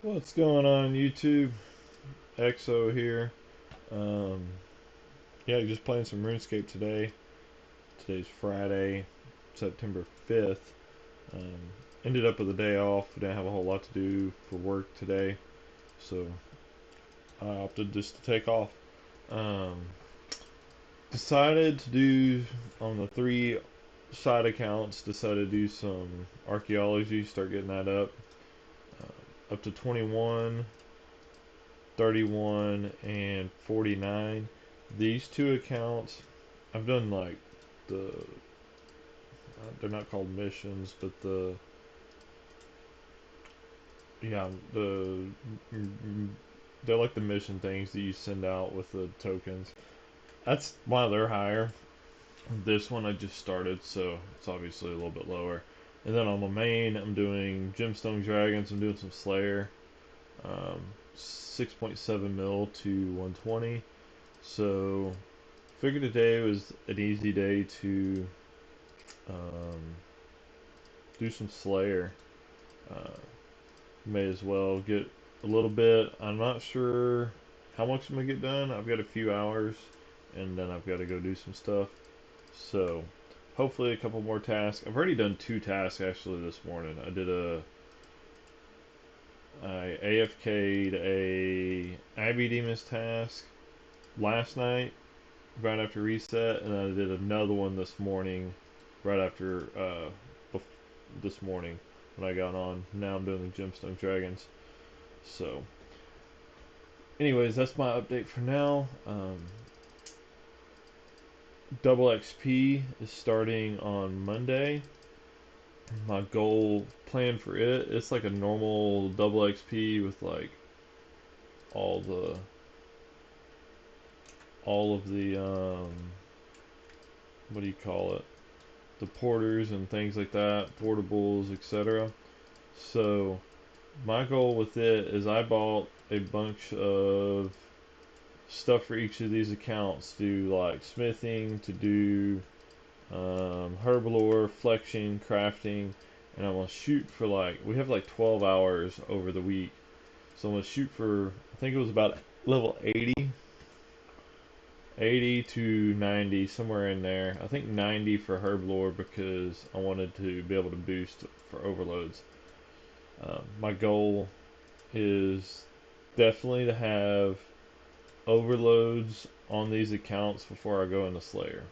What's going on YouTube? EXO here. Um, yeah, just playing some RuneScape today. Today's Friday, September 5th. Um, Ended up with a day off. Didn't have a whole lot to do for work today, so I opted just to take off. Um, Decided to do on the three side accounts. Decided to do some archaeology. Start getting that up to 21. 31 and 49. These two accounts, I've done like they're not called missions, but yeah, they're like the mission things that you send out with the tokens. That's why they're higher. This one I just started, so it's obviously a little bit lower. And then on the main, I'm doing Gemstone Dragons. I'm doing some Slayer, um, 6.7 mil to 120. So figured today was an easy day to um, do some Slayer. Uh, May as well get a little bit. I'm not sure how much I'm gonna get done. I've got a few hours, and then I've got to go do some stuff. So hopefully a couple more tasks. I've already done two tasks actually this morning. I did I AFK'd a Abbey Demons task last night right after reset, and then I did another one this morning, right after this morning when I got on. Now I'm doing the Gemstone Dragons. So, anyways, that's my update for now. Double XP is starting on Monday. My goal plan for it's like a normal double XP with like all the all of the what do you call it? The porters and things like that, portables, etc. So my goal with it is I bought a bunch of stuff for each of these accounts to do like smithing, to do herblore, flexion, crafting, and I'm gonna shoot for like we have like 12 hours over the week, so I'm gonna shoot for I think it was about level 80 to 90 somewhere in there. I think 90 for herblore because I wanted to be able to boost for overloads. My goal is definitely to have overloads on these accounts before I go into Slayer,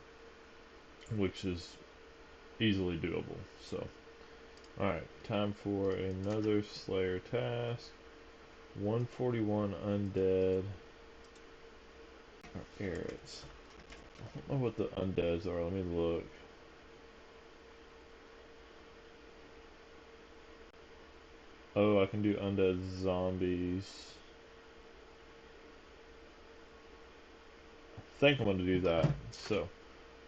which is easily doable. So, alright, time for another Slayer task. 141 undead. Or Erets. I don't know what the undeads are. Let me look. Oh, I can do undead zombies. I think I'm going to do that. So,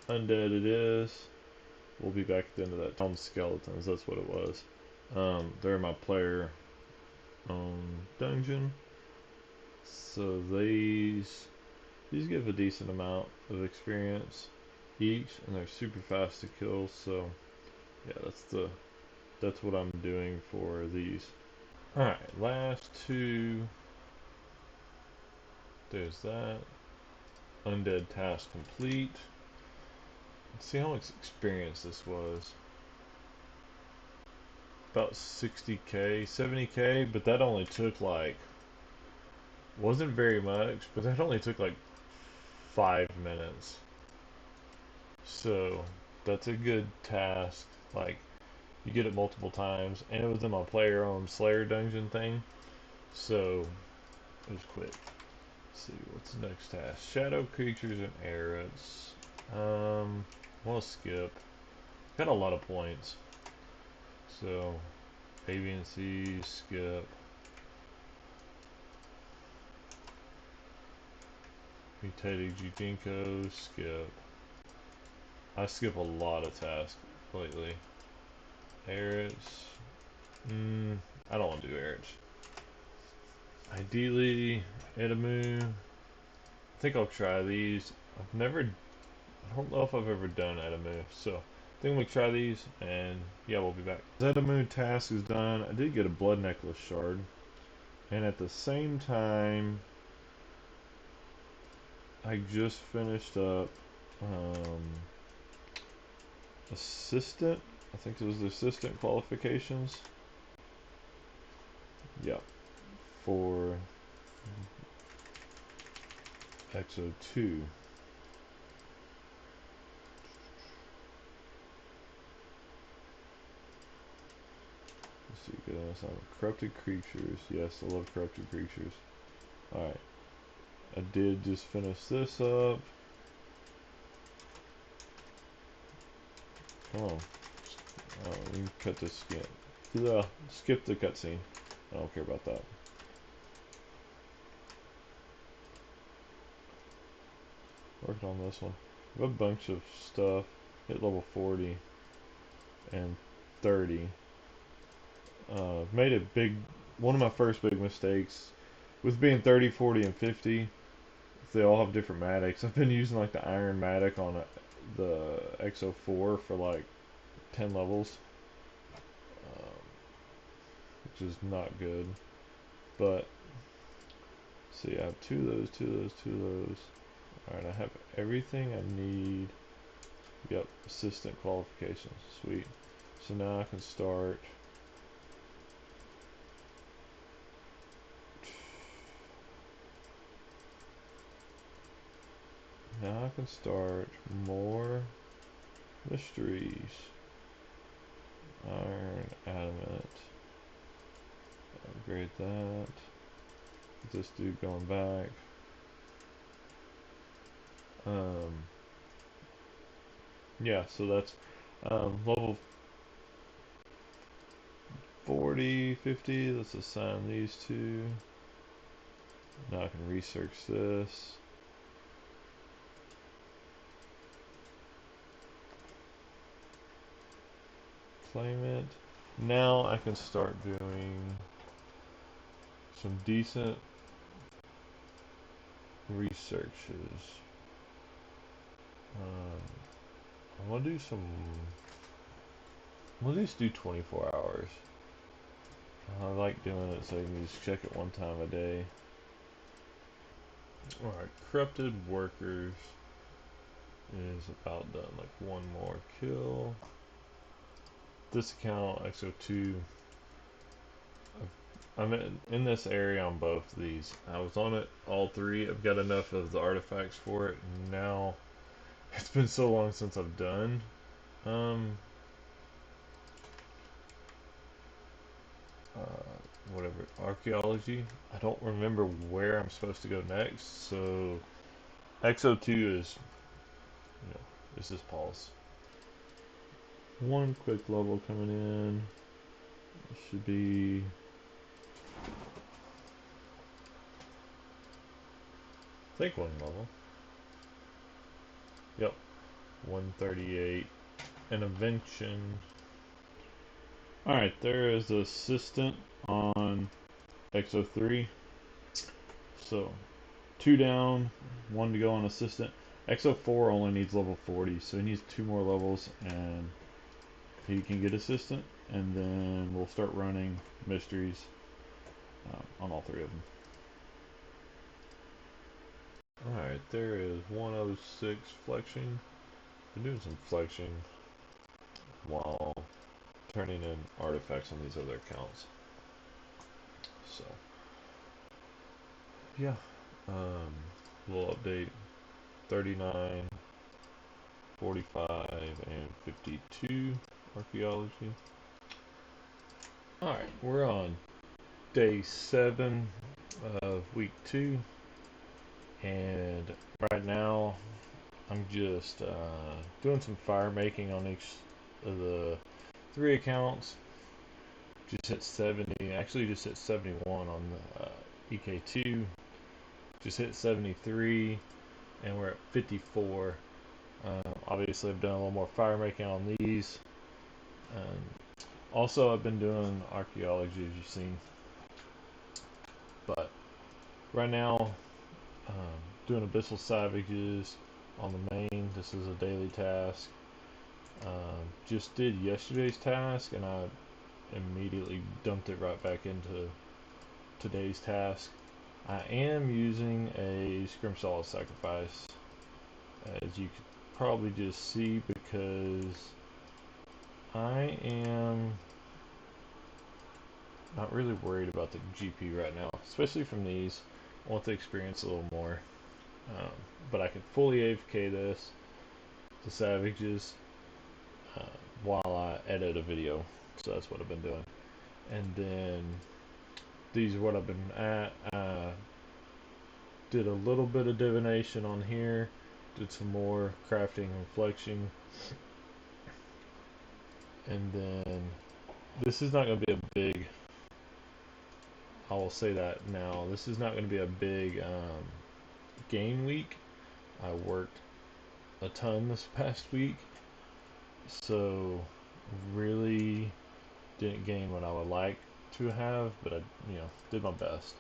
undead it is. We'll be back at the end of that. Tom Skeletons, that's what it was. They're my player dungeon. So these give a decent amount of experience each, and they're super fast to kill. So yeah, that's what I'm doing for these. All right, last two. There's that. Undead task complete. Let's see how much experience this was. About 60k, 70k, but that only took like wasn't very much, but that only took like 5 minutes. So that's a good task. Like you get it multiple times, and it was in my player on Slayer dungeon thing. So it was quick. Let's see what's the next task. Shadow creatures and errants. We'll skip. Got a lot of points. So Avian Sea, skip. Mutated Jujinko, skip. I skip a lot of tasks lately. Errants. I don't want to do Errants. Ideally, Edamu. I think I'll try these. I don't know if I've ever done Edamu, so I think we'll try these, and yeah, we'll be back. Edamu task is done. I did get a blood necklace shard, And at the same time, I just finished up um, assistant. I think it was the assistant qualifications. Yep, for XO2. Let's see, goodness, corrupted creatures. Yes, I love corrupted creatures. Alright, I did just finish this up. Come on. Oh, we can cut this skin. Skip the cutscene. I don't care about that. Working on this one. I have a bunch of stuff. Hit level 40 and 30. Made a one of my first big mistakes with being 30, 40, and 50. They all have different matics. I've been using like the iron matic on the XO4 for like 10 levels, um, which is not good. But see, I have two of those, two of those, two of those. Alright, I have everything I need. Yep, assistant qualifications. Sweet. So now I can start. Now I can start more mysteries. Iron, adamant. Upgrade that. This dude going back. Yeah, so that's level 40, 50. Let's assign these two. Now I can research this. Claim it. Now I can start doing some decent researches. I'm gonna do some. We'll just do 24 hours. I like doing it so you can just check it one time a day. Alright, corrupted workers is about done. Like one more kill. This account, XO2, I'm in this area on both of these. I was on it all three. I've got enough of the artifacts for it. Now, it's been so long since I've done whatever, archaeology. I don't remember where I'm supposed to go next, so XO2 is, this is pause. One quick level coming in. It should be I think one level. Yep. 138. An invention. Alright, there is assistant on XO3. So, 2 down, 1 to go on assistant. XO4 only needs level 40, so he needs 2 more levels and he can get assistant. And then we'll start running mysteries on all 3 of them. Alright, there is 106 flexing. Been doing some flexing while turning in artifacts on these other accounts. So, yeah. We'll update 39, 45, and 52 archaeology. Alright, we're on day 7 of week 2, and right now I'm just doing some fire making on each of the 3 accounts. Just hit 70, actually just hit 71 on the EK2, just hit 73, and we're at 54. Obviously I've done a little more fire making on these. Also I've been doing archaeology, as you've seen, but right now doing abyssal savages on the main. This is a daily task. Just did yesterday's task and I immediately dumped it right back into today's task. I am using a Scrimshaw sacrifice, as you could probably just see, because I am not really worried about the GP right now, especially from these. I want the experience a little more. Um, but I can fully AFK this to Savages uh, while I edit a video. So that's what I've been doing. And then these are what I've been at. Did a little bit of divination on here. Did some more crafting and flexing. And then this is not going to be a big, I will say that now, this is not going to be a big gain week. I worked a ton this past week, so really didn't gain what I would like to have, but I, did my best.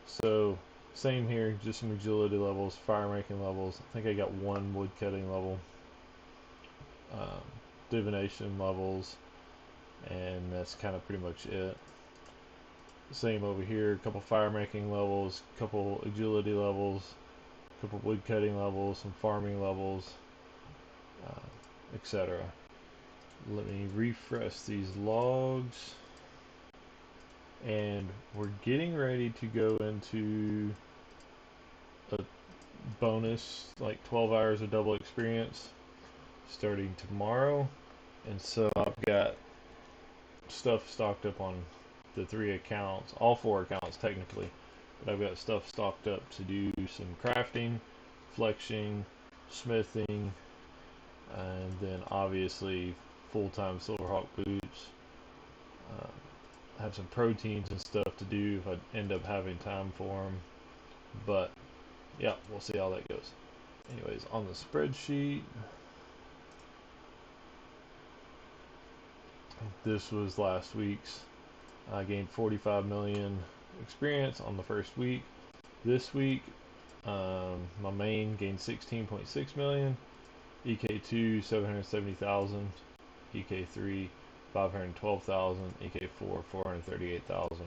So same here, just some agility levels, fire making levels. I think I got one wood cutting level, um, divination levels, and that's kind of pretty much it. Same over here, a couple fire making levels, couple agility levels, couple wood cutting levels, some farming levels, etc. Let me refresh these logs, and we're getting ready to go into a bonus, like 12 hours of double experience starting tomorrow. And so I've got stuff stocked up on the 3 accounts, all 4 accounts technically, but I've got stuff stocked up to do some crafting, flexing, smithing, and then obviously full-time Silverhawk boots. Have some proteins and stuff to do if I end up having time for them, but yeah, we'll see how that goes. Anyways, on the spreadsheet, this was last week's. I gained 45 million experience on the first week. This week, my main gained 16.6 million, EK2 770,000, EK3 512,000, EK4 438,000,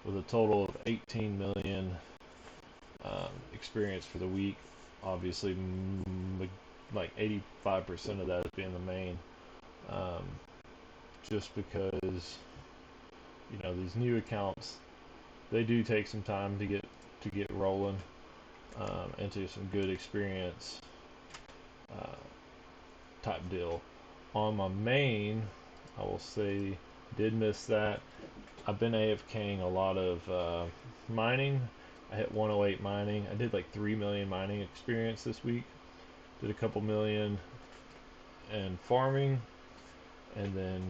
with a total of 18 million experience for the week. Obviously, like 85% of that is being the main, just because these new accounts, they do take some time to get rolling into some good experience type deal. On my main, I will say, did miss that. I've been AFKing a lot of mining. I hit 108 mining. I did like 3 million mining experience this week. Did a couple million in farming, and then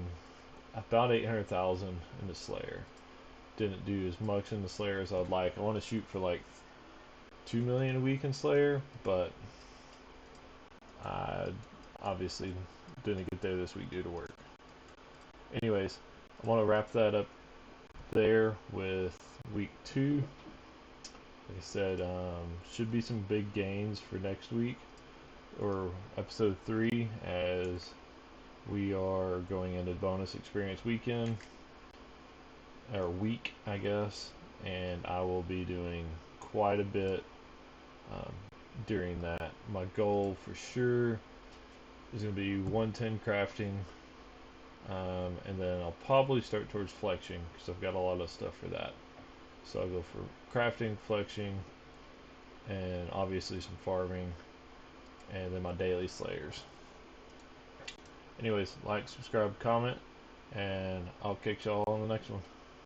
about 800,000 in the Slayer. Didn't do as much in the Slayer as I'd like. I want to shoot for like 2 million a week in Slayer, but I obviously didn't get there this week due to work. Anyways, I want to wrap that up there with week 2. Like I said, should be some big gains for next week, or episode 3, as we are going into bonus experience weekend, or week, I guess, and I will be doing quite a bit during that. My goal for sure is going to be 110 crafting, and then I'll probably start towards flexing, because I've got a lot of stuff for that. So I'll go for crafting, flexing, and obviously some farming, and then my daily slayers. Anyways, like, subscribe, comment, and I'll catch y'all on the next one.